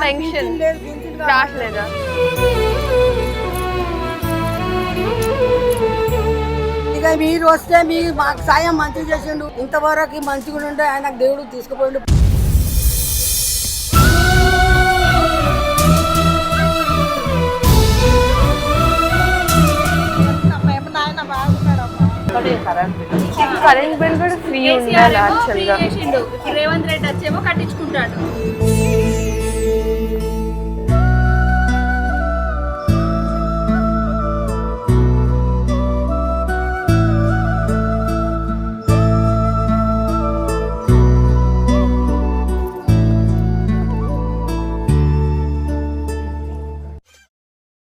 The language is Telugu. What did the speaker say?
పెన్షన్ రావట్లేదా? ఇక మీరు వస్తే మీరు మాకు సాయం మంచిగా చేసిండు, ఇంతవరకు మంచిగా ఉండే ఆయన దేవుడు తీసుకుపోయిండు. కరెంట్ బిల్ కూడా ఫ్రీ ఉండాలి యాక్చువల్గా. రేవంత్ రెడ్డి వచ్చేమో కట్టించుకుంటాడు.